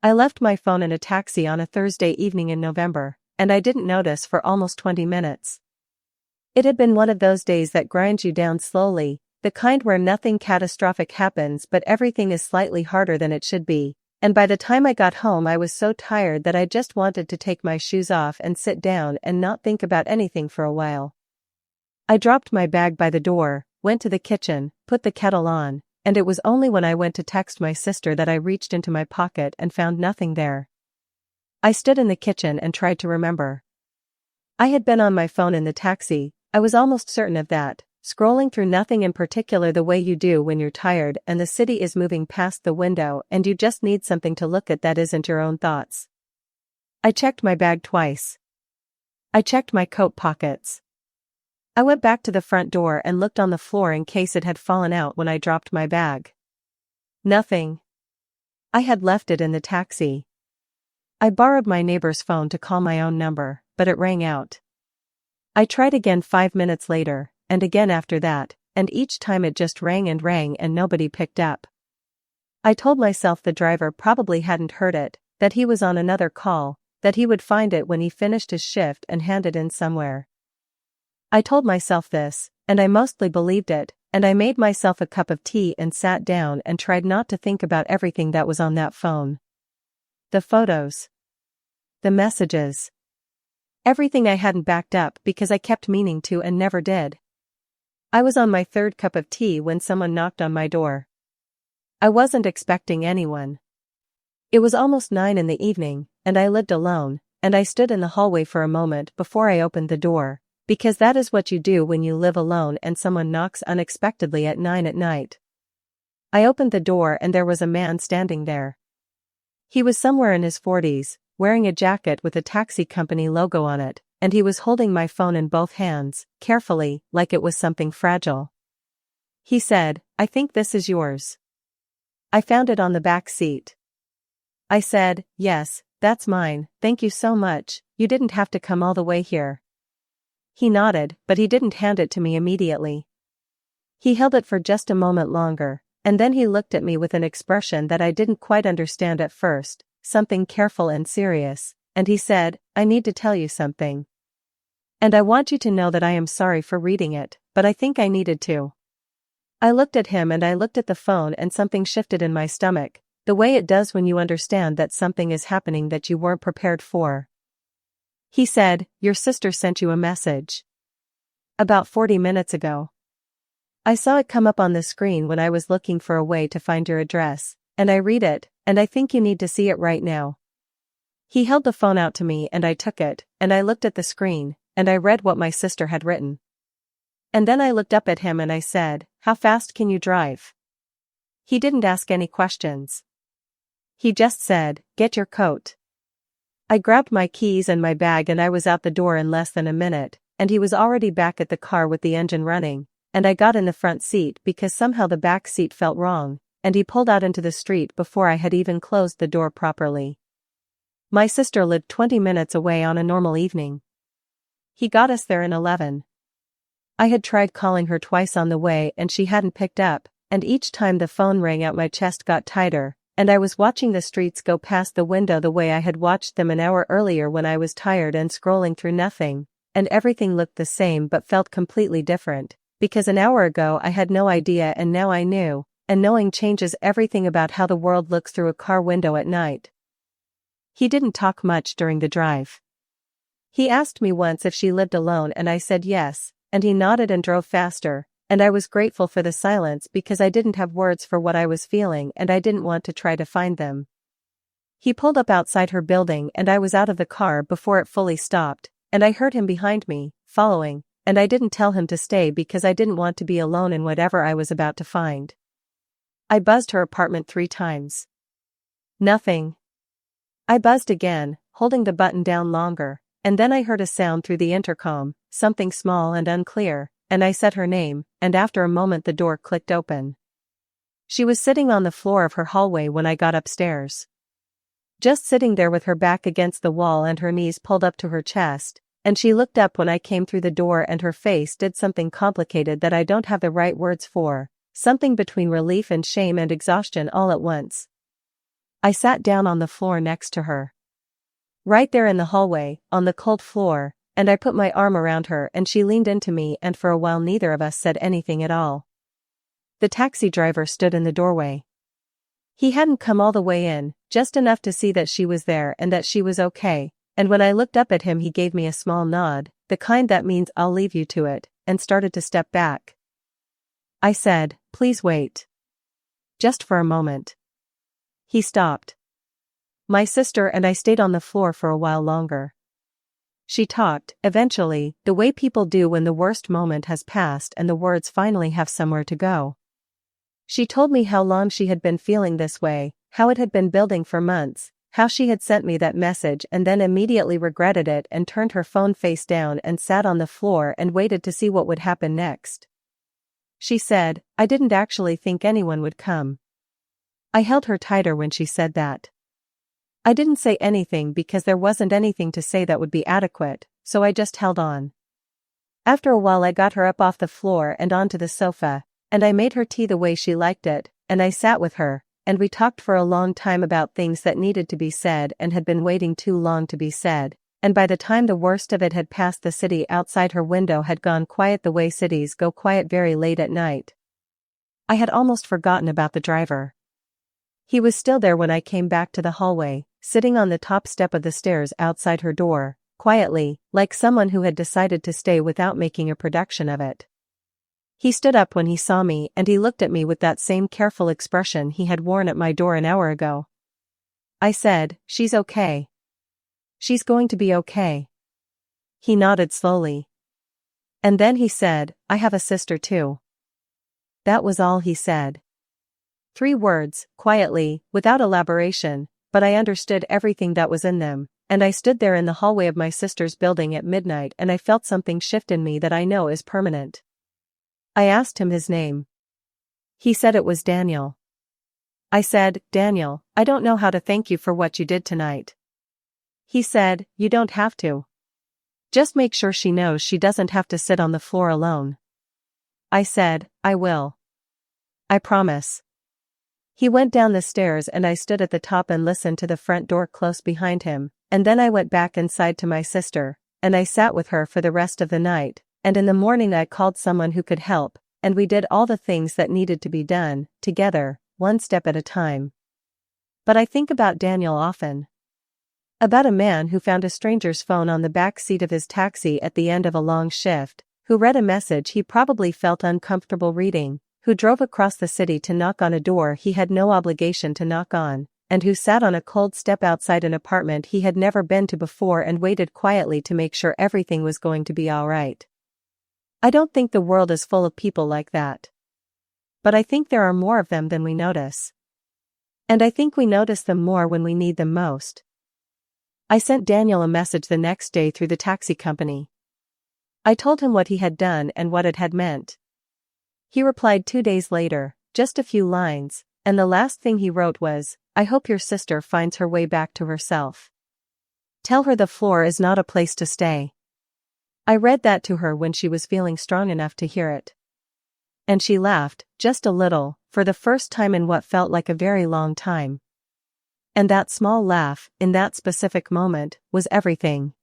I left my phone in a taxi on a Thursday evening in November, and I didn't notice for almost 20 minutes. It had been one of those days that grinds you down slowly, the kind where nothing catastrophic happens but everything is slightly harder than it should be, and by the time I got home I was so tired that I just wanted to take my shoes off and sit down and not think about anything for a while. I dropped my bag by the door, went to the kitchen, put the kettle on, and it was only when I went to text my sister that I reached into my pocket and found nothing there. I stood in the kitchen and tried to remember. I had been on my phone in the taxi, I was almost certain of that, scrolling through nothing in particular the way you do when you're tired and the city is moving past the window and you just need something to look at that isn't your own thoughts. I checked my bag twice. I checked my coat pockets. I went back to the front door and looked on the floor in case it had fallen out when I dropped my bag. Nothing. I had left it in the taxi. I borrowed my neighbor's phone to call my own number, but it rang out. I tried again 5 minutes later, and again after that, and each time it just rang and nobody picked up. I told myself the driver probably hadn't heard it, that he was on another call, that he would find it when he finished his shift and hand it in somewhere. I told myself this, and I mostly believed it, and I made myself a cup of tea and sat down and tried not to think about everything that was on that phone. The photos. The messages. Everything I hadn't backed up because I kept meaning to and never did. I was on my third cup of tea when someone knocked on my door. I wasn't expecting anyone. It was almost 9 in the evening, and I lived alone, and I stood in the hallway for a moment before I opened the door, because that is what you do when you live alone and someone knocks unexpectedly at 9 at night. I opened the door and there was a man standing there. He was somewhere in his 40s, wearing a jacket with a taxi company logo on it, and he was holding my phone in both hands, carefully, like it was something fragile. He said, "I think this is yours." I found it on the back seat. I said, "Yes, that's mine, thank you so much, you didn't have to come all the way here." He nodded, but he didn't hand it to me immediately. He held it for just a moment longer, and then he looked at me with an expression that I didn't quite understand at first, something careful and serious, and he said, "I need to tell you something. And I want you to know that I am sorry for reading it, but I think I needed to." I looked at him and I looked at the phone and something shifted in my stomach, the way it does when you understand that something is happening that you weren't prepared for. He said, "Your sister sent you a message. About 40 minutes ago. I saw it come up on the screen when I was looking for a way to find your address, and I read it, and I think you need to see it right now." He held the phone out to me and I took it, and I looked at the screen, and I read what my sister had written. And then I looked up at him and I said, "How fast can you drive?" He didn't ask any questions. He just said, "Get your coat." I grabbed my keys and my bag and I was out the door in less than a minute, and he was already back at the car with the engine running, and I got in the front seat because somehow the back seat felt wrong, and he pulled out into the street before I had even closed the door properly. My sister lived 20 minutes away on a normal evening. He got us there in 11. I had tried calling her twice on the way and she hadn't picked up, and each time the phone rang out my chest got tighter, and I was watching the streets go past the window the way I had watched them an hour earlier when I was tired and scrolling through nothing, and everything looked the same but felt completely different, because an hour ago I had no idea and now I knew, and knowing changes everything about how the world looks through a car window at night. He didn't talk much during the drive. He asked me once if she lived alone and I said yes, and he nodded and drove faster, and I was grateful for the silence because I didn't have words for what I was feeling and I didn't want to try to find them. He pulled up outside her building and I was out of the car before it fully stopped, and I heard him behind me, following, and I didn't tell him to stay because I didn't want to be alone in whatever I was about to find. I buzzed her apartment 3 times. Nothing. I buzzed again, holding the button down longer, and then I heard a sound through the intercom, something small and unclear, and I said her name, and after a moment the door clicked open. She was sitting on the floor of her hallway when I got upstairs. Just sitting there with her back against the wall and her knees pulled up to her chest, and she looked up when I came through the door and her face did something complicated that I don't have the right words for, something between relief and shame and exhaustion all at once. I sat down on the floor next to her. Right there in the hallway, on the cold floor, and I put my arm around her and she leaned into me, and for a while neither of us said anything at all. The taxi driver stood in the doorway. He hadn't come all the way in, just enough to see that she was there and that she was okay, and when I looked up at him he gave me a small nod, the kind that means I'll leave you to it, and started to step back. I said, "Please wait. Just for a moment." He stopped. My sister and I stayed on the floor for a while longer. She talked, eventually, the way people do when the worst moment has passed and the words finally have somewhere to go. She told me how long she had been feeling this way, how it had been building for months, how she had sent me that message and then immediately regretted it and turned her phone face down and sat on the floor and waited to see what would happen next. She said, "I didn't actually think anyone would come." I held her tighter when she said that. I didn't say anything because there wasn't anything to say that would be adequate, so I just held on. After a while I got her up off the floor and onto the sofa, and I made her tea the way she liked it, and I sat with her, and we talked for a long time about things that needed to be said and had been waiting too long to be said, and by the time the worst of it had passed the city outside her window had gone quiet the way cities go quiet very late at night. I had almost forgotten about the driver. He was still there when I came back to the hallway, sitting on the top step of the stairs outside her door, quietly, like someone who had decided to stay without making a production of it. He stood up when he saw me and he looked at me with that same careful expression he had worn at my door an hour ago. I said, "She's okay. She's going to be okay." He nodded slowly. And then he said, "I have a sister too." That was all he said. 3 words, quietly, without elaboration, but I understood everything that was in them, and I stood there in the hallway of my sister's building at midnight and I felt something shift in me that I know is permanent. I asked him his name. He said it was Daniel. I said, "Daniel, I don't know how to thank you for what you did tonight." He said, "You don't have to. Just make sure she knows she doesn't have to sit on the floor alone." I said, "I will. I promise." He went down the stairs and I stood at the top and listened to the front door close behind him, and then I went back inside to my sister, and I sat with her for the rest of the night, and in the morning I called someone who could help, and we did all the things that needed to be done, together, one step at a time. But I think about Daniel often. About a man who found a stranger's phone on the back seat of his taxi at the end of a long shift, who read a message he probably felt uncomfortable reading, who drove across the city to knock on a door he had no obligation to knock on, and who sat on a cold step outside an apartment he had never been to before and waited quietly to make sure everything was going to be all right. I don't think the world is full of people like that. But I think there are more of them than we notice. And I think we notice them more when we need them most. I sent Daniel a message the next day through the taxi company. I told him what he had done and what it had meant. He replied 2 days later, just a few lines, and the last thing he wrote was, "I hope your sister finds her way back to herself. Tell her the floor is not a place to stay." I read that to her when she was feeling strong enough to hear it. And she laughed, just a little, for the first time in what felt like a very long time. And that small laugh, in that specific moment, was everything.